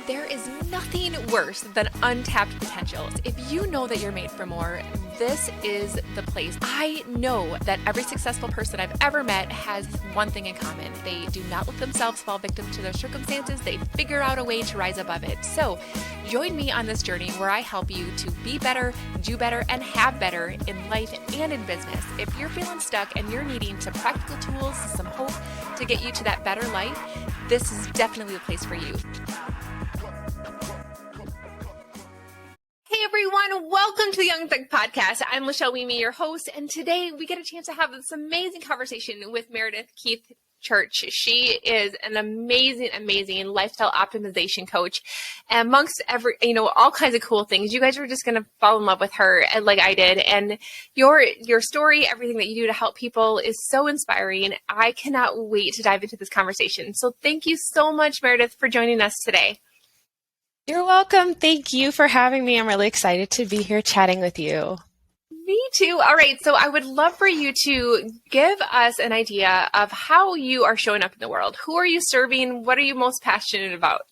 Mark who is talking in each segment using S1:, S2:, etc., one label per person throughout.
S1: There is nothing worse than untapped potentials. If you know that you're made for more, this is the place. I know that every successful person I've ever met has one thing in common. They do not let themselves fall victim to their circumstances. They figure out a way to rise above it. So join me on this journey where I help you to be better, do better, and have better in life and in business. If you're feeling stuck and you're needing some practical tools, some hope to get you to that better life, this is definitely the place for you. Hey everyone, welcome to the Unstuck Podcast. I'm lachellewieme, your host, and today we get a chance to have this amazing conversation with Meredith Keith-Chirch. She is an amazing lifestyle optimization coach, and amongst all kinds of cool things. You guys are just going to fall in love with her like I did, and your story, everything that you do to help people is so inspiring. I cannot wait to dive into this conversation. So thank you so much, Meredith, for joining us today.
S2: You're welcome. Thank you for having me. I'm really excited to be here chatting with you.
S1: Me too. All right. So I would love for you to give us an idea of how you are showing up in the world. Who are you serving? What are you most passionate about?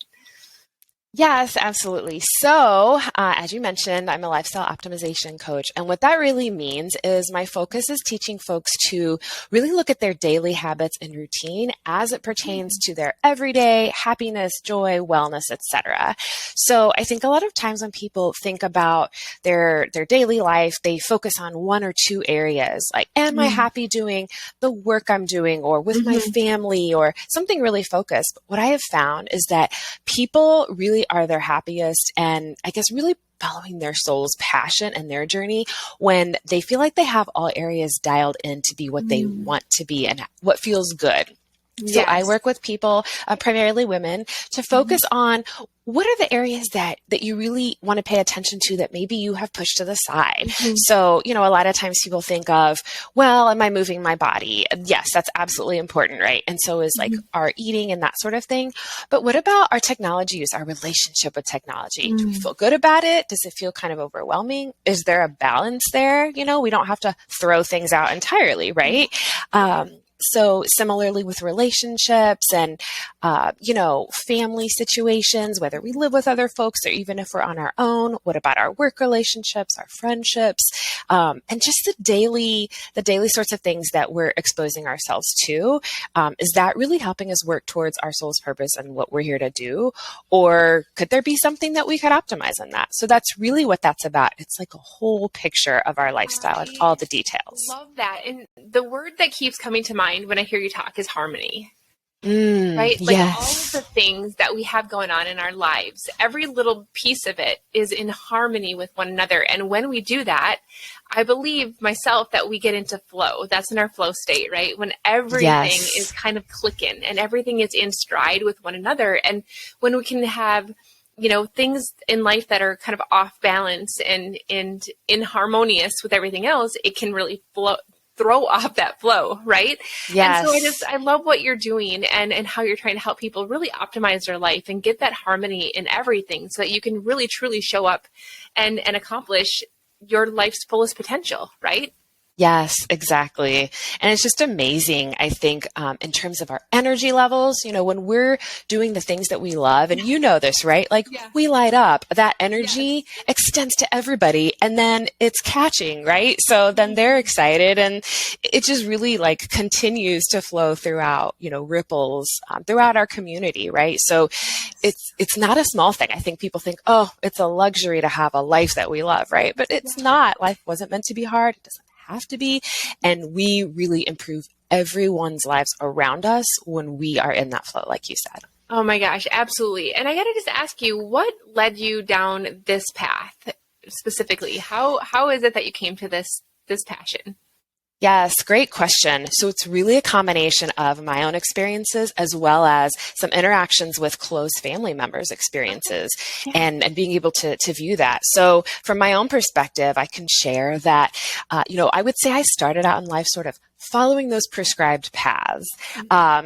S2: Yes, absolutely. So, as you mentioned, I'm a lifestyle optimization coach. And what that really means is my focus is teaching folks to really look at their daily habits and routine as it pertains to their everyday happiness, joy, wellness, etc. So I think a lot of times when people think about their daily life, they focus on one or two areas. Like, am I happy doing the work I'm doing or with my family or something really focused? But what I have found is that people really are their happiest and I guess really following their soul's passion and their journey when they feel like they have all areas dialed in to be what they want to be and what feels good. So
S1: Yes.
S2: I work with people, primarily women, to focus on what are the areas that you really want to pay attention to that maybe you have pushed to the side. So, a lot of times people think of, well, am I moving my body? Yes, that's absolutely important, right? And so is like our eating and that sort of thing. But what about our technology use, our relationship with technology? Do we feel good about it? Does it feel kind of overwhelming? Is there a balance there? We don't have to throw things out entirely, right? So similarly with relationships and, family situations, whether we live with other folks or even if we're on our own, what about our work relationships, our friendships, and just the daily sorts of things that we're exposing ourselves to? Is that really helping us work towards our soul's purpose and what we're here to do? Or could there be something that we could optimize on that? So that's really what that's about. It's like a whole picture of our lifestyle and all the details.
S1: Love that. And the word that keeps coming to mind when I hear you talk is harmony. Right? Like
S2: yes.
S1: all of the things that we have going on in our lives, every little piece of it is in harmony with one another. And when we do that, I believe myself that we get into flow. That's in our flow state, right? When everything is kind of clicking and everything is in stride with one another. And when we can have things in life that are kind of off balance and inharmonious with everything else, it can really throw off that flow, right?
S2: Yes.
S1: And so I love what you're doing and how you're trying to help people really optimize their life and get that harmony in everything so that you can really truly show up and accomplish your life's fullest potential, right?
S2: Yes, exactly. And it's just amazing, I think, in terms of our energy levels, when we're doing the things that we love, and you know this, right? Like we light up, that energy extends to everybody and then it's catching, right? So then they're excited and it just really like continues to flow throughout, ripples throughout our community, right? So it's not a small thing. I think people think, oh, it's a luxury to have a life that we love, right? But it's not. Life wasn't meant to be hard. It doesn't have to be. And we really improve everyone's lives around us when we are in that flow, like you said.
S1: Oh my gosh, absolutely. And I got to just ask you, what led you down this path specifically? How is it that you came to this passion?
S2: Yes, great question. So it's really a combination of my own experiences as well as some interactions with close family members' experiences and being able to view that. So from my own perspective, I can share that, I would say I started out in life sort of following those prescribed paths.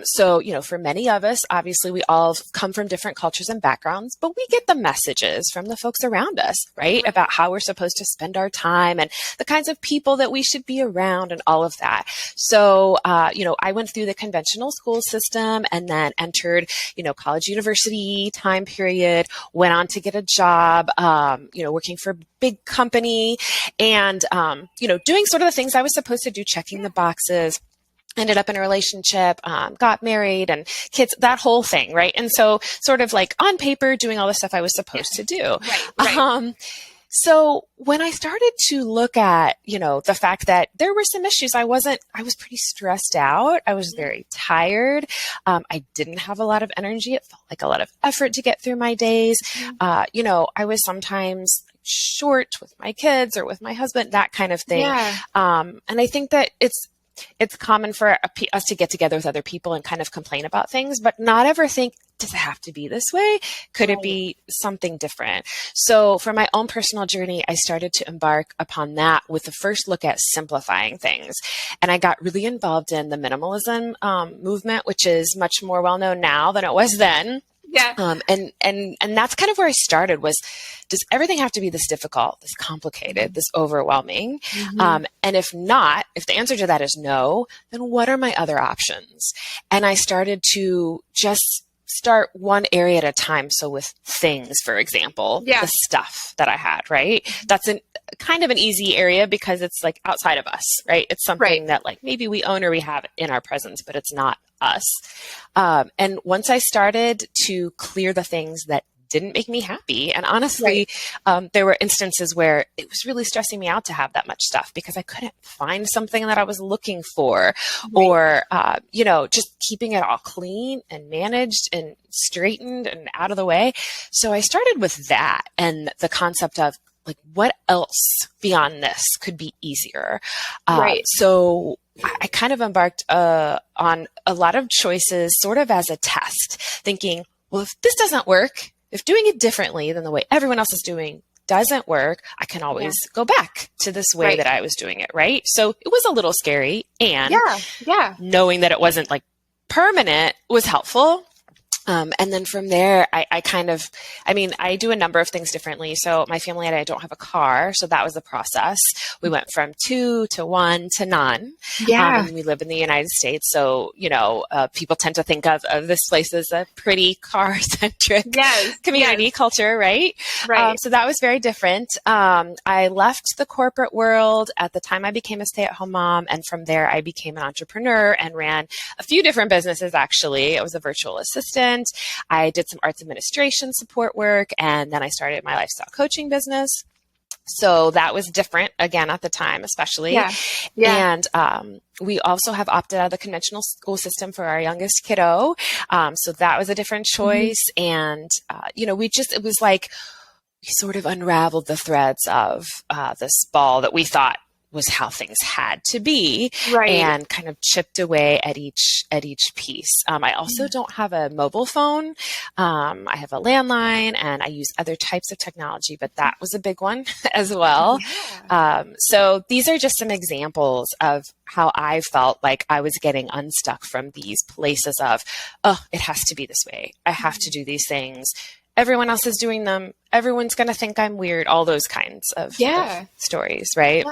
S2: So, for many of us, obviously we all come from different cultures and backgrounds, but we get the messages from the folks around us, right? About how we're supposed to spend our time and the kinds of people that we should be around and all of that. So, I went through the conventional school system and then entered, college university time period, went on to get a job, working for a big company and, doing sort of the things I was supposed to do, checking the boxes. Ended up in a relationship, got married and kids, that whole thing, right? And so sort of like on paper, doing all the stuff I was supposed to do.
S1: Right.
S2: So when I started to look at, the fact that there were some issues, I was pretty stressed out. I was very tired. I didn't have a lot of energy. It felt like a lot of effort to get through my days. I was sometimes short with my kids or with my husband, that kind of thing.
S1: Yeah.
S2: And I think that it's common for us to get together with other people and kind of complain about things, but not ever think, does it have to be this way? Could it be something different? So for my own personal journey, I started to embark upon that with the first look at simplifying things. And I got really involved in the minimalism movement, which is much more well known now than it was then.
S1: Yeah.
S2: And that's kind of where I started was, does everything have to be this difficult, this complicated, this overwhelming? And if not, if the answer to that is no, then what are my other options? And I started to just start one area at a time. So with things, for example, the stuff that I had, right? That's kind of an easy area because it's like outside of us, right? It's something that like maybe we own or we have in our presence, but it's not us. And once I started to clear the things that didn't make me happy, and honestly, there were instances where it was really stressing me out to have that much stuff because I couldn't find something that I was looking for, or, just keeping it all clean and managed and straightened and out of the way. So I started with that and the concept of like, what else beyond this could be easier? So I kind of embarked on a lot of choices sort of as a test, thinking, well, if this doesn't work, if doing it differently than the way everyone else is doing doesn't work, I can always go back to this way that I was doing it, right? So it was a little scary, and knowing that it wasn't like permanent was helpful. And then from there, I do a number of things differently. So my family and I don't have a car. So that was the process. We went from 2 to 1 to none. And we live in the United States. So, people tend to think of this place as a pretty car-centric community culture, right? So that was very different. I left the corporate world. At the time I became a stay-at-home mom. And from there, I became an entrepreneur and ran a few different businesses, actually. I was a virtual assistant. I did some arts administration support work, and then I started my lifestyle coaching business. So that was different again at the time, especially. And we also have opted out of the conventional school system for our youngest kiddo. So that was a different choice. And, it was like we sort of unraveled the threads of this ball that we thought was how things had to be, and kind of chipped away at each piece. I also don't have a mobile phone. I have a landline, and I use other types of technology, but that was a big one as well. So these are just some examples of how I felt like I was getting unstuck from these places of, oh, it has to be this way. I have to do these things. Everyone else is doing them. Everyone's going to think I'm weird. All those kinds of stories, right?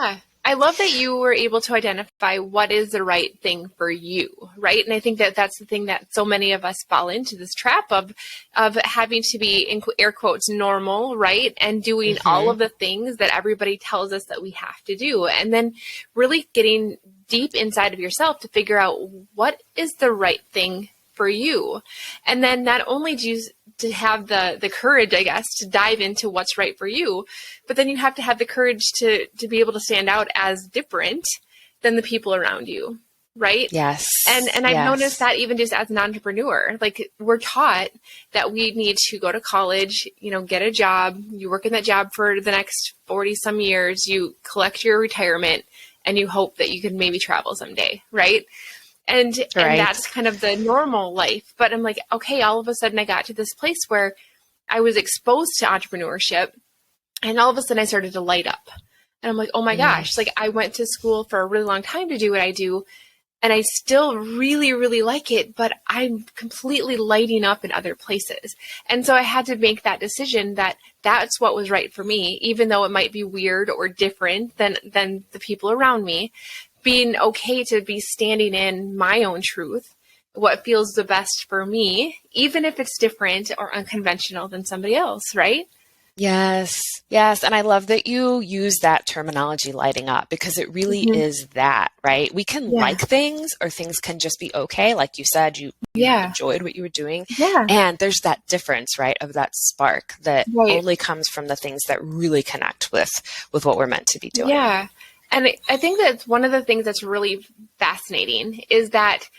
S1: I love that you were able to identify what is the right thing for you, right? And I think that that's the thing that so many of us fall into, this trap of having to be, in air quotes, normal, right? And doing all of the things that everybody tells us that we have to do. And then really getting deep inside of yourself to figure out what is the right thing for you. And then not only do you to have the courage, I guess, to dive into what's right for you, but then you have to have the courage to be able to stand out as different than the people around you, right?
S2: Yes.
S1: And I've noticed that even just as an entrepreneur, like we're taught that we need to go to college, get a job, you work in that job for the next 40 some years, you collect your retirement, and you hope that you can maybe travel someday, right? And that's kind of the normal life. But I'm like, okay, all of a sudden I got to this place where I was exposed to entrepreneurship, and all of a sudden I started to light up. And I'm like, oh my gosh, like I went to school for a really long time to do what I do. and I still really, really like it, but I'm completely lighting up in other places. And so I had to make that decision that that's what was right for me, even though it might be weird or different than the people around me. Being okay to be standing in my own truth, what feels the best for me, even if it's different or unconventional than somebody else, right?
S2: Yes. Yes. And I love that you use that terminology, lighting up, because it really is that, right? We can like things, or things can just be okay. Like you said, you enjoyed what you were doing.
S1: Yeah.
S2: And there's that difference, right? Of that spark that only comes from the things that really connect with what we're meant to be doing.
S1: Yeah. And I think that's one of the things that's really fascinating is that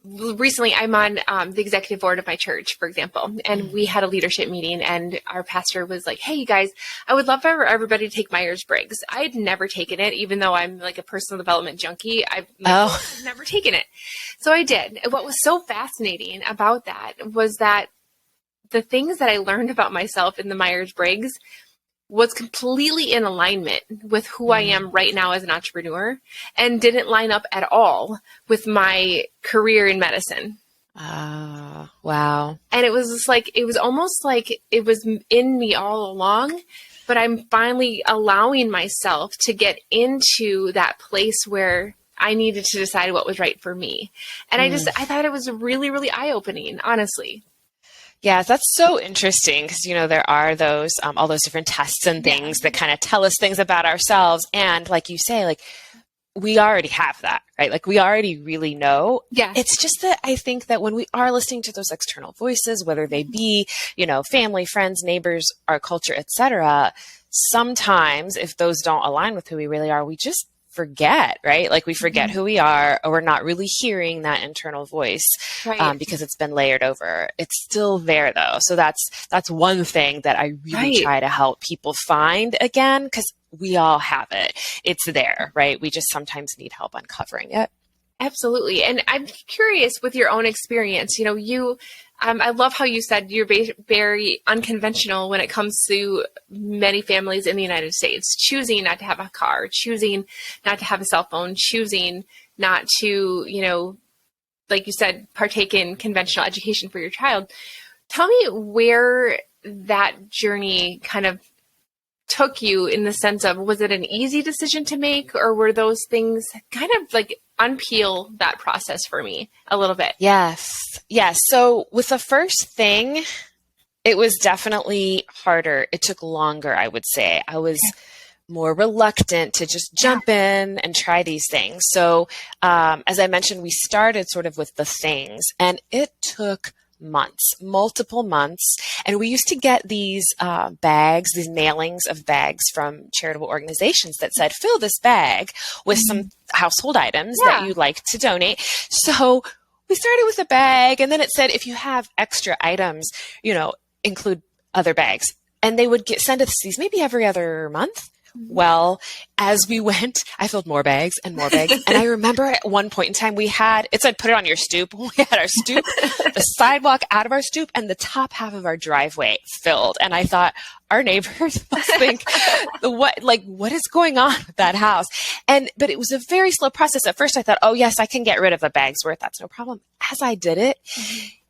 S1: recently I'm on the executive board of my church, for example, and we had a leadership meeting, and our pastor was like, hey, you guys, I would love for everybody to take Myers-Briggs. I had never taken it, even though I'm like a personal development junkie. I've never taken it. So I did. What was so fascinating about that was that the things that I learned about myself in the Myers-Briggs was completely in alignment with who I am right now as an entrepreneur, and didn't line up at all with my career in medicine.
S2: Wow.
S1: And it was just like, it was almost like it was in me all along, but I'm finally allowing myself to get into that place where I needed to decide what was right for me. And I thought it was really, really eye-opening, honestly.
S2: Yeah, that's so interesting because, there are those, all those different tests and things that kind of tell us things about ourselves. And like you say, like, we already have that, right? Like, we already really know.
S1: Yeah.
S2: It's just that I think that when we are listening to those external voices, whether they be, family, friends, neighbors, our culture, etc., sometimes if those don't align with who we really are, we just forget, right? Like, we forget who we are, or we're not really hearing that internal voice because it's been layered over. It's still there though. So that's one thing that I really try to help people find again, because we all have it. It's there, right? We just sometimes need help uncovering it.
S1: Absolutely. And I'm curious with your own experience, I love how you said you're very unconventional when it comes to many families in the United States, choosing not to have a car, choosing not to have a cell phone, choosing not to, like you said, partake in conventional education for your child. Tell me where that journey kind of took you, in the sense of, was it an easy decision to make, or were those things kind of like unpeel that process for me a little bit?
S2: Yes. So with the first thing, it was definitely harder. It took longer, I would say. I was more reluctant to just jump in and try these things. So as I mentioned, we started sort of with the things, and it took months, multiple months. And we used to get these bags, these mailings of bags from charitable organizations that said, fill this bag with some household items that you'd like to donate. So we started with a bag, and then it said, if you have extra items, include other bags. And they would send us these maybe every other month. Well, as we went, I filled more bags and more bags. And I remember at one point in time it said, put it on your stoop. We had our stoop, the sidewalk out of our stoop, and the top half of our driveway filled. And I thought, our neighbors must think, what is going on with that house? But it was a very slow process. At first I thought, oh yes, I can get rid of a bag's worth. That's no problem. As I did it,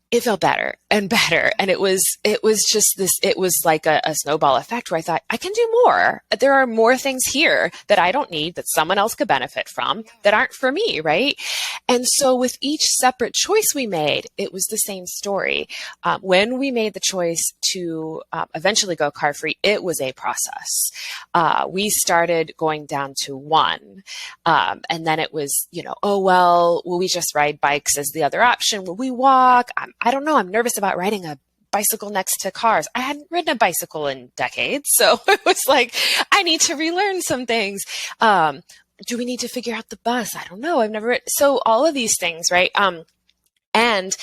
S2: it felt better and better. And it was just this, it was like a snowball effect where I thought, I can do more. There are more things here that I don't need, that someone else could benefit from, that aren't for me, right? And so with each separate choice we made, it was the same story. When we made the choice to eventually go car-free, it was a process. We started going down to one. And then it was, will we just ride bikes as the other option? Will we walk? I don't know. I'm nervous about riding a bicycle next to cars. I hadn't ridden a bicycle in decades. So it was like, I need to relearn some things. Do we need to figure out the bus? I don't know. I've never, so all of these things, right? And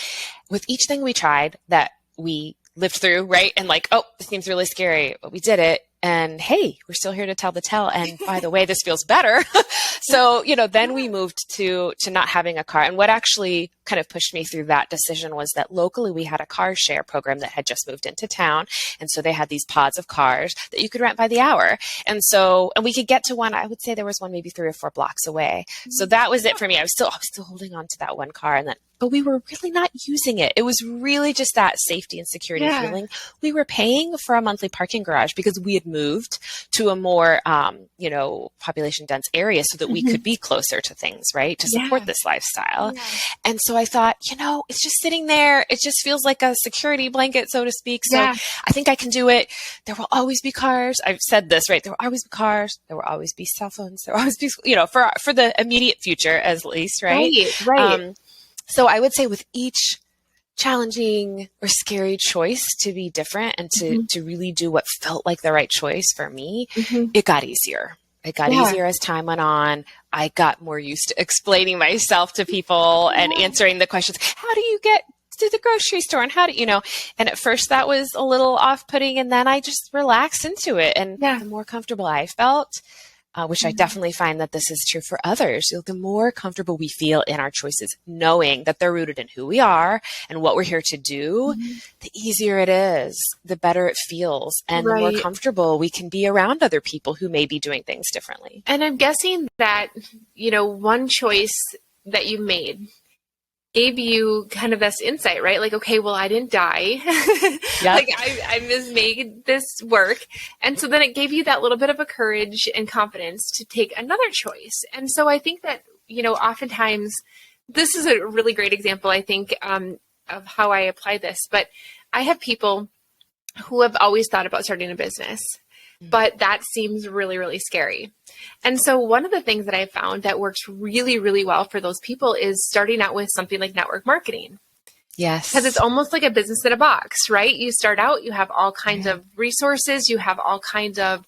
S2: with each thing we tried that we lived through, right? And like, oh, this seems really scary, but we did it. And hey, we're still here to tell the tale. And by the way, this feels better. So, then we moved to not having a car. And what actually kind of pushed me through that decision was that locally we had a car share program that had just moved into town. And so they had these pods of cars that you could rent by the hour. And we could get to one, I would say there was one maybe 3 or 4 blocks away. So that was it for me. I was still holding on to that one car, but we were really not using it. It was really just that safety and security feeling. We were paying for a monthly parking garage because we had moved to a more, population dense area so that we could be closer to things, right? To support this lifestyle. Yeah. And so I thought, it's just sitting there. It just feels like a security blanket, so to speak. So I think I can do it. There will always be cars. I've said this, right? There will always be cars. There will always be cell phones. There will always be, for the immediate future, at least, right?
S1: Right.
S2: So I would say with each challenging or scary choice to be different and to really do what felt like the right choice for me, it got easier. It got easier as time went on. I got more used to explaining myself to people and answering the questions. How do you get to the grocery store? And how do and at first that was a little off-putting, and then I just relaxed into it. And the more comfortable I felt, which I definitely find that this is true for others. The more comfortable we feel in our choices, knowing that they're rooted in who we are and what we're here to do, the easier it is, the better it feels, and the more comfortable we can be around other people who may be doing things differently.
S1: And I'm guessing that, one choice that you made gave you kind of this insight, right? Like, okay, well, I didn't die. Like I just made this work. And so then it gave you that little bit of a courage and confidence to take another choice. And so I think that, oftentimes this is a really great example, I think, of how I apply this, but I have people who have always thought about starting a business, but that seems really, really scary. And so one of the things that I found that works really, really well for those people is starting out with something like network marketing.
S2: Yes.
S1: Because it's almost like a business in a box, right? You start out, you have all kinds of resources, you have all kinds of,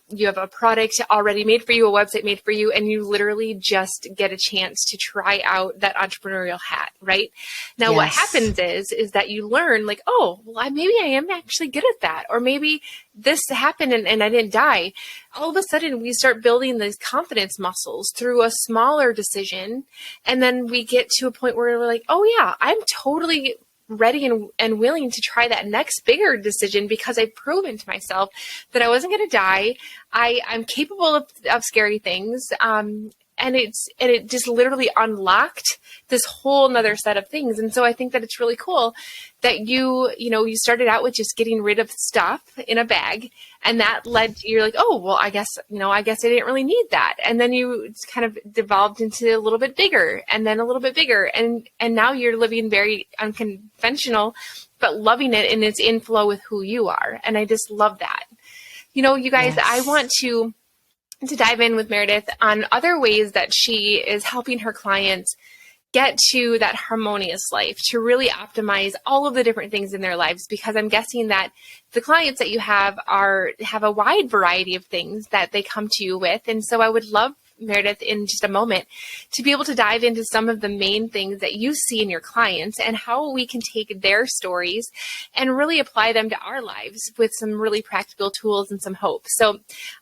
S1: you have a product already made for you, a website made for you, and you literally just get a chance to try out that entrepreneurial hat, right? Now, what happens is that you learn like, oh, well, maybe I am actually good at that. Or maybe this happened and I didn't die. All of a sudden, we start building these confidence muscles through a smaller decision. And then we get to a point where we're like, oh yeah, I'm totally ready and willing to try that next bigger decision because I've proven to myself that I wasn't going to die. I'm capable of scary things. And it just literally unlocked this whole nother set of things. And so I think that it's really cool that you started out with just getting rid of stuff in a bag, and that led to, you're like, oh, well, I guess I didn't really need that. And then you kind of devolved into a little bit bigger and then a little bit bigger. And now you're living very unconventional, but loving it, and it's in flow with who you are. And I just love that. You guys, I want to dive in with Meredith on other ways that she is helping her clients get to that harmonious life, to really optimize all of the different things in their lives, because I'm guessing that the clients that you have a wide variety of things that they come to you with. And so I would love, Meredith, in just a moment, to be able to dive into some of the main things that you see in your clients and how we can take their stories and really apply them to our lives with some really practical tools and some hope. So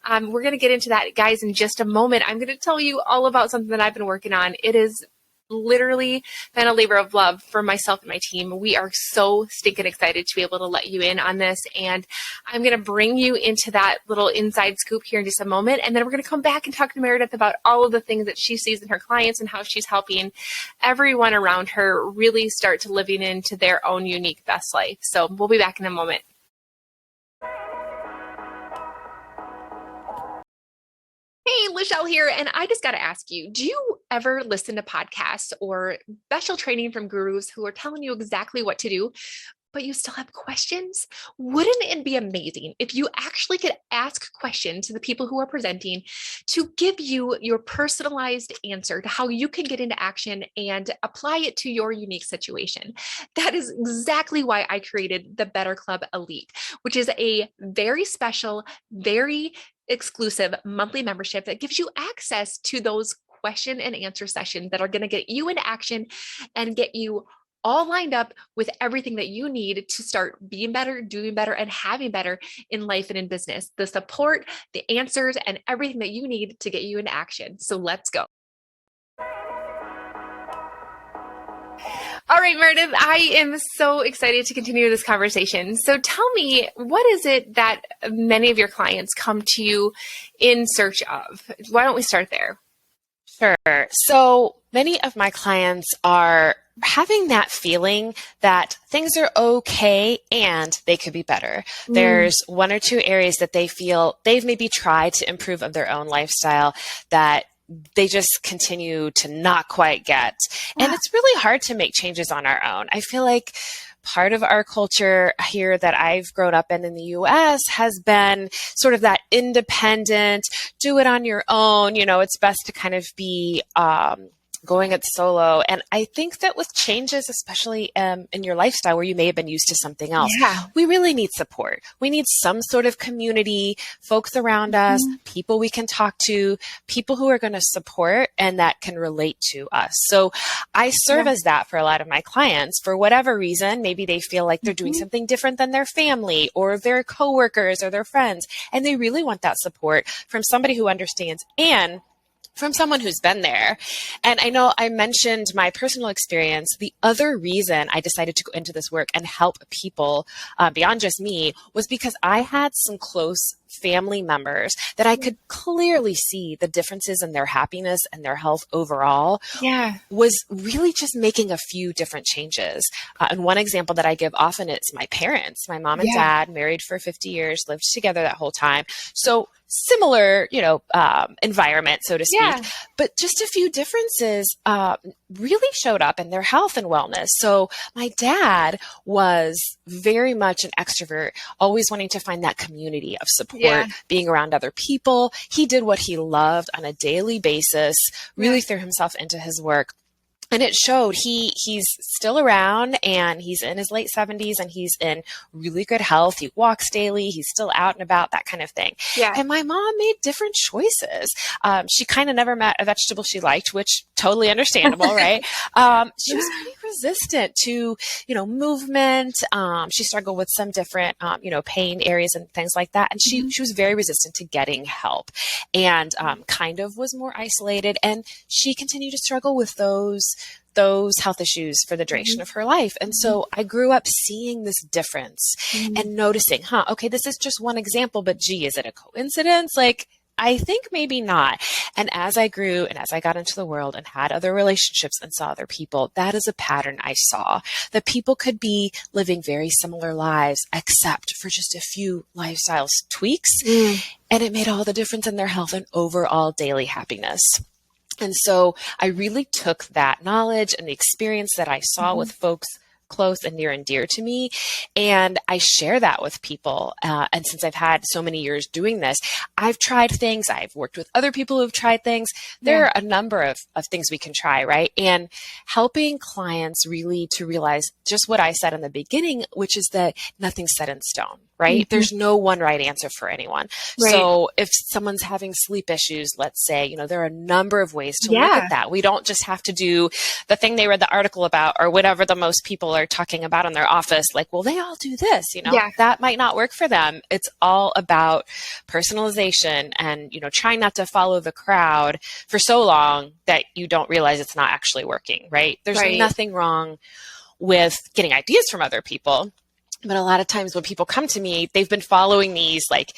S1: we're going to get into that, guys, in just a moment. I'm going to tell you all about something that I've been working on. It is literally been a labor of love for myself and my team. We are so stinking excited to be able to let you in on this. And I'm going to bring you into that little inside scoop here in just a moment. And then we're going to come back and talk to Meredith about all of the things that she sees in her clients and how she's helping everyone around her really start to living into their own unique best life. So we'll be back in a moment. Hey, Lachelle here, and I just got to ask you, do you ever listen to podcasts or special training from gurus who are telling you exactly what to do, but you still have questions? Wouldn't it be amazing if you actually could ask questions to the people who are presenting to give you your personalized answer to how you can get into action and apply it to your unique situation? That is exactly why I created the Better Club Elite, which is a very special, very exclusive monthly membership that gives you access to those question and answer sessions that are going to get you into action and get you all lined up with everything that you need to start being better, doing better, and having better in life and in business. The support, the answers, and everything that you need to get you into action. So let's go. All right, Meredith, I am so excited to continue this conversation. So tell me, what is it that many of your clients come to you in search of? Why don't we start there?
S2: Sure. So many of my clients are having that feeling that things are okay and they could be better. There's one or two areas that they feel they've maybe tried to improve of their own lifestyle that they just continue to not quite get. And it's really hard to make changes on our own. I feel like part of our culture here that I've grown up in the US has been sort of that independent, do it on your own. You know, it's best to kind of be going it solo. And I think that with changes, especially in your lifestyle where you may have been used to something else, we really need support. We need some sort of community, folks around us, people we can talk to, people who are going to support and that can relate to us. So I serve as that for a lot of my clients for whatever reason. Maybe they feel like they're doing something different than their family or their coworkers or their friends, and they really want that support from somebody who understands and from someone who's been there. And I know I mentioned my personal experience. The other reason I decided to go into this work and help people beyond just me was because I had some close family members that I could clearly see the differences in their happiness and their health overall was really just making a few different changes. And one example that I give often is my parents, my mom and dad, married for 50 years, lived together that whole time. So similar, environment, so to speak, but just a few differences really showed up in their health and wellness. So my dad was very much an extrovert, always wanting to find that community of support, being around other people. He did what he loved on a daily basis, really threw himself into his work. And it showed. He's still around and he's in his late 70s and he's in really good health. He walks daily. He's still out and about, that kind of thing. And my mom made different choices. She kind of never met a vegetable she liked, which totally understandable, right? She was pretty resistant to, movement. She struggled with some different, pain areas and things like that. And she was very resistant to getting help and kind of was more isolated. And she continued to struggle with those health issues for the duration of her life. And so I grew up seeing this difference and noticing, okay, this is just one example, but gee, is it a coincidence? Like, I think maybe not. And as I grew and as I got into the world and had other relationships and saw other people, that is a pattern I saw, that people could be living very similar lives, except for just a few lifestyle tweaks. And it made all the difference in their health and overall daily happiness. And so I really took that knowledge and the experience that I saw with folks close and near and dear to me, and I share that with people. And since I've had so many years doing this, I've tried things. I've worked with other people who've tried things. There are a number of things we can try, right? And helping clients really to realize just what I said in the beginning, which is that nothing's set in stone, right? There's no one right answer for anyone. So if someone's having sleep issues, let's say, there are a number of ways to look at that. We don't just have to do the thing they read the article about or whatever the most people are talking about in their office. Like, well, they all do this, that might not work for them. It's all about personalization and, trying not to follow the crowd for so long that you don't realize it's not actually working, right? There's nothing wrong with getting ideas from other people. But a lot of times when people come to me, they've been following these like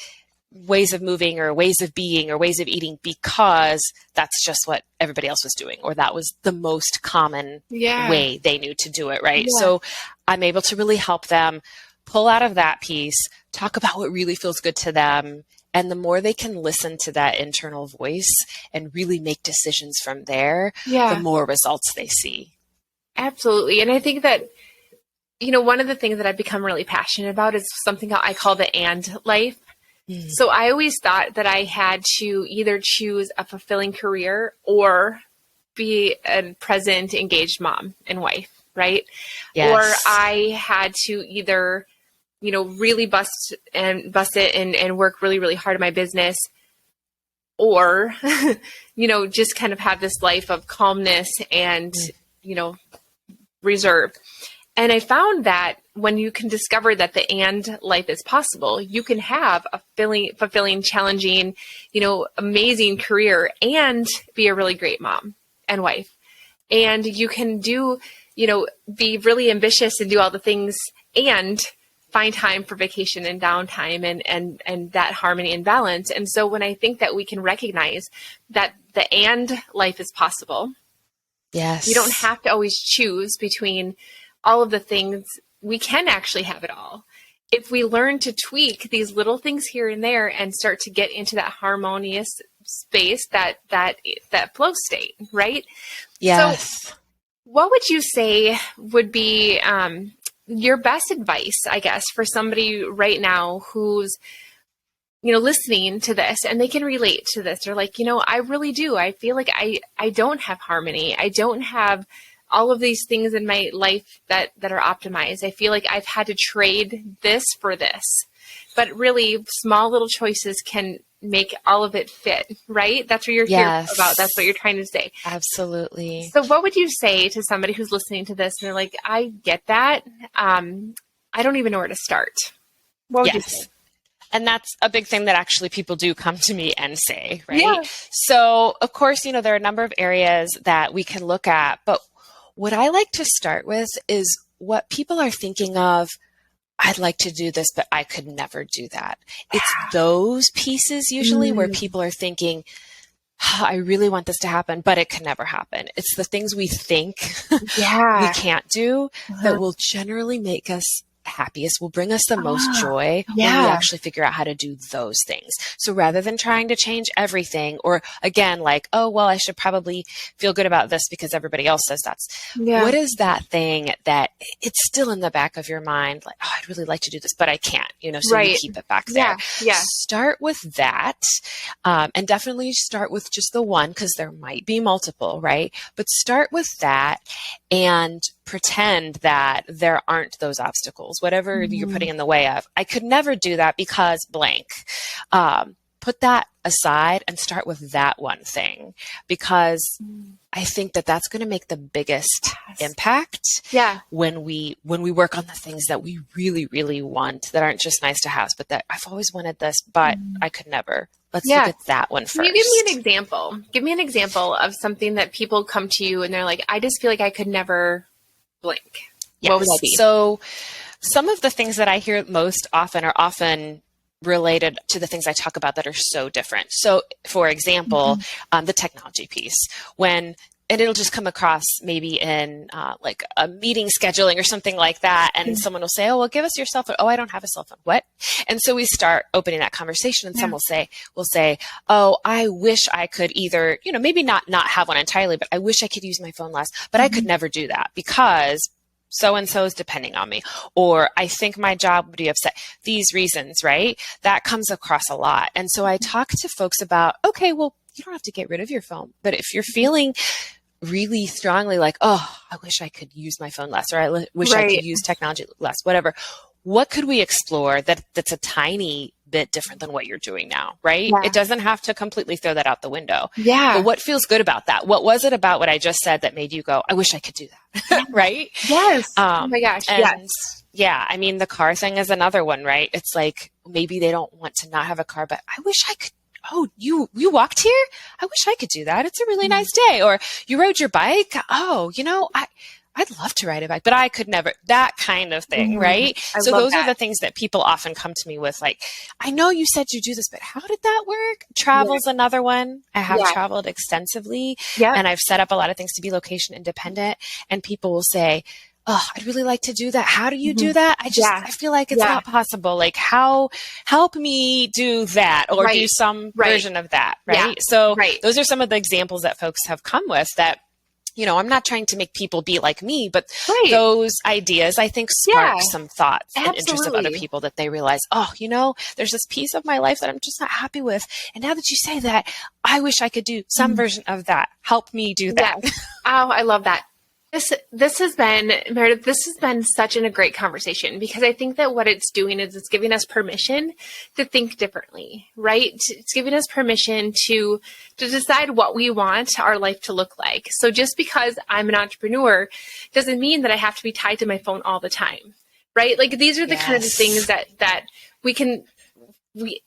S2: ways of moving or ways of being or ways of eating because that's just what everybody else was doing, or that was the most common way they knew to do it, right? So I'm able to really help them pull out of that piece, talk about what really feels good to them. And the more they can listen to that internal voice and really make decisions from there, the more results they see.
S1: Absolutely. And I think that, one of the things that I've become really passionate about is something I call the and life. So I always thought that I had to either choose a fulfilling career or be a present, engaged mom and wife, right? Or I had to either, really bust it and work really, really hard in my business, or, just kind of have this life of calmness and, reserve. And I found that when you can discover that the and life is possible, you can have a fulfilling, challenging, amazing career and be a really great mom and wife. And you can do, be really ambitious and do all the things and find time for vacation and downtime and that harmony and balance. And so when I think that we can recognize that the and life is possible,
S2: yes,
S1: you don't have to always choose between all of the things. We can actually have it all. If we learn to tweak these little things here and there and start to get into that harmonious space, that flow state, right?
S2: Yes.
S1: So what would you say would be your best advice, I guess, for somebody right now who's, listening to this and they can relate to this? They're like, I really do. I feel like I don't have harmony. I don't have all of these things in my life that are optimized. I feel like I've had to trade this for this, but really small little choices can make all of it fit, right? That's what you're here about. That's what you're trying to say.
S2: Absolutely.
S1: So what would you say to somebody who's listening to this and they're like, I get that. I don't even know where to start. What would you say?
S2: And that's a big thing that actually people do come to me and say, right?
S1: Yeah.
S2: So of course, there are a number of areas that we can look at, but what I like to start with is what people are thinking of. I'd like to do this, but I could never do that. It's those pieces usually where people are thinking, I really want this to happen, but it can never happen. It's the things we think we can't do that will generally make us happiest, will bring us the most joy when we actually figure out how to do those things. So rather than trying to change everything, or again, like, oh, well, I should probably feel good about this because everybody else says that's, what is that thing that it's still in the back of your mind? Like, oh, I'd really like to do this, but I can't, so you keep it back there. Start with that. And definitely start with just the one, because there might be multiple, right? But start with that and pretend that there aren't those obstacles, whatever you're putting in the way of. I could never do that because blank. Put that aside and start with that one thing, because I think that that's going to make the biggest impact when we work on the things that we really, really want, that aren't just nice to have, but that I've always wanted this, but I could never. Let's look at that one first.
S1: Can you give me an example? Give me an example of something that people come to you and they're like, I just feel like I could never blank.
S2: Yes.
S1: What would that be?
S2: So some of the things that I hear most often are often related to the things I talk about that are so different. So for example, the technology piece, and it'll just come across maybe in like a meeting scheduling or something like that. And someone will say, oh, well, give us your cell phone. Oh, I don't have a cell phone. What? And so we start opening that conversation, and someone will say, oh, I wish I could either, maybe not have one entirely, but I wish I could use my phone less, but I could never do that because so-and-so is depending on me, or I think my job would be upset. These reasons, right? That comes across a lot. And so I talk to folks about, okay, well, you don't have to get rid of your phone, but if you're feeling really strongly like, oh, I wish I could use my phone less, or I wish I could use technology less, whatever, what could we explore that's a tiny bit different than what you're doing now, right? It doesn't have to completely throw that out the window. But what feels good about that? What was it about what I just said that made you go, I wish I could do that, right?
S1: Yes. Oh my gosh.
S2: And I mean, the car thing is another one, right? It's like, maybe they don't want to not have a car, but I wish I could. Oh, you walked here? I wish I could do that. It's a really nice day. Or you rode your bike? Oh, I'd love to ride a bike, but I could never, that kind of thing, right? So those are the things that people often come to me with, like, I know you said you do this, but how did that work? Travel's another one. I have traveled extensively, and I've set up a lot of things to be location independent, and people will say, oh, I'd really like to do that. How do you do that? I feel like it's not possible. Like, help me do that, or do some version of that. Right. So those are some of the examples that folks have come with that, I'm not trying to make people be like me, but those ideas, I think, spark some thoughts and interest of other people, that they realize, oh, there's this piece of my life that I'm just not happy with. And now that you say that, I wish I could do some version of that. Help me do that.
S1: Yes. Oh, I love that. This has been, Meredith, this has been such a great conversation, because I think that what it's doing is it's giving us permission to think differently, right? It's giving us permission to decide what we want our life to look like. So just because I'm an entrepreneur doesn't mean that I have to be tied to my phone all the time, right? Like, these are the kind of things that we can,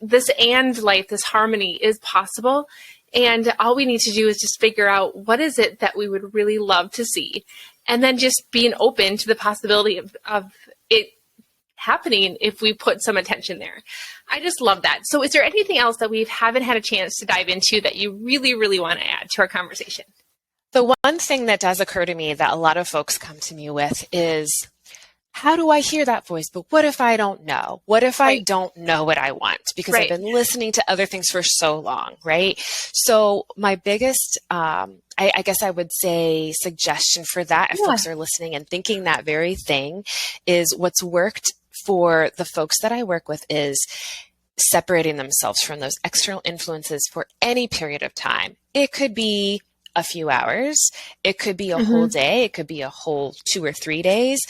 S1: this and life, this harmony is possible. And all we need to do is just figure out, what is it that we would really love to see? and then just being open to the possibility of it happening if we put some attention there. I just love that. So is there anything else that we haven't had a chance to dive into that you really, really want to add to our conversation?
S2: The one thing that does occur to me that a lot of folks come to me with is, how do I hear that voice? But what if I don't know? What if I don't know what I want? Because I've been listening to other things for so long, right? So my biggest, I guess I would say, suggestion for that, if folks are listening and thinking that very thing, is what's worked for the folks that I work with is separating themselves from those external influences for any period of time. It could be a few hours. It could be a whole day. It could be a whole 2 or 3 days.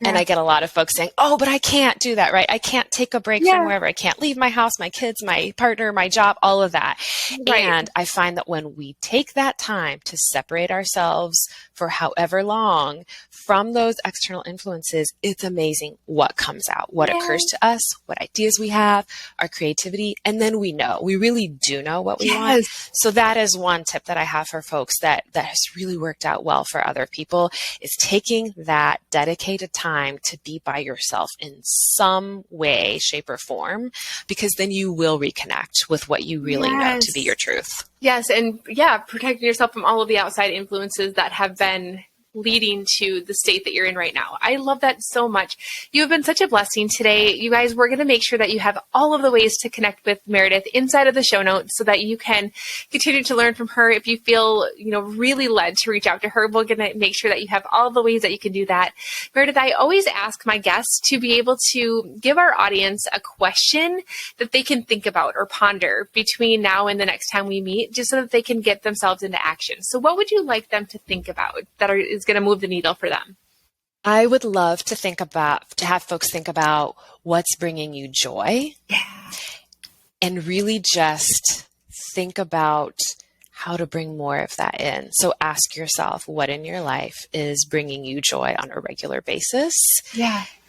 S2: And I get a lot of folks saying, oh, but I can't do that, right? I can't take a break from wherever. I can't leave my house, my kids, my partner, my job, all of that. And I find that when we take that time to separate ourselves for however long from those external influences, it's amazing what comes out, what occurs to us, what ideas we have, our creativity, and then we know. We really do know what we want. So that is one tip that I have for folks that has really worked out well for other people, is taking that dedicated time to be by yourself in some way, shape, or form, because then you will reconnect with what you really know to be your truth.
S1: Yes. And protecting yourself from all of the outside influences that have been leading to the state that you're in right now. I love that so much. You have been such a blessing today. You guys, we're going to make sure that you have all of the ways to connect with Meredith inside of the show notes so that you can continue to learn from her. If you feel, really led to reach out to her, we're going to make sure that you have all the ways that you can do that. Meredith, I always ask my guests to be able to give our audience a question that they can think about or ponder between now and the next time we meet, just so that they can get themselves into action. So what would you like them to think about that is going to move the needle for them?
S2: I would love to have folks think about what's bringing you joy. And really just think about how to bring more of that in. So ask yourself, what in your life is bringing you joy on a regular basis?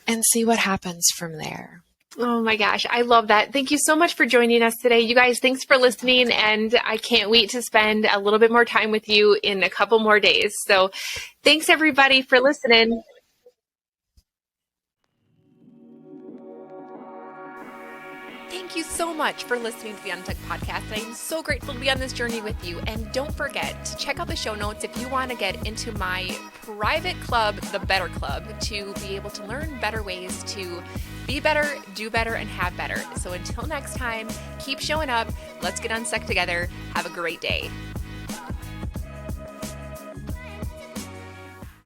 S2: And see what happens from there.
S1: Oh my gosh, I love that. Thank you so much for joining us today. You guys, thanks for listening, and I can't wait to spend a little bit more time with you in a couple more days. So thanks everybody for listening. Thank you so much for listening to the Unstuck Podcast. I'm so grateful to be on this journey with you. And don't forget to check out the show notes if you want to get into my private club, the Better Club, to be able to learn better ways to be better, do better, and have better. So until next time, keep showing up. Let's get unstuck together. Have a great day.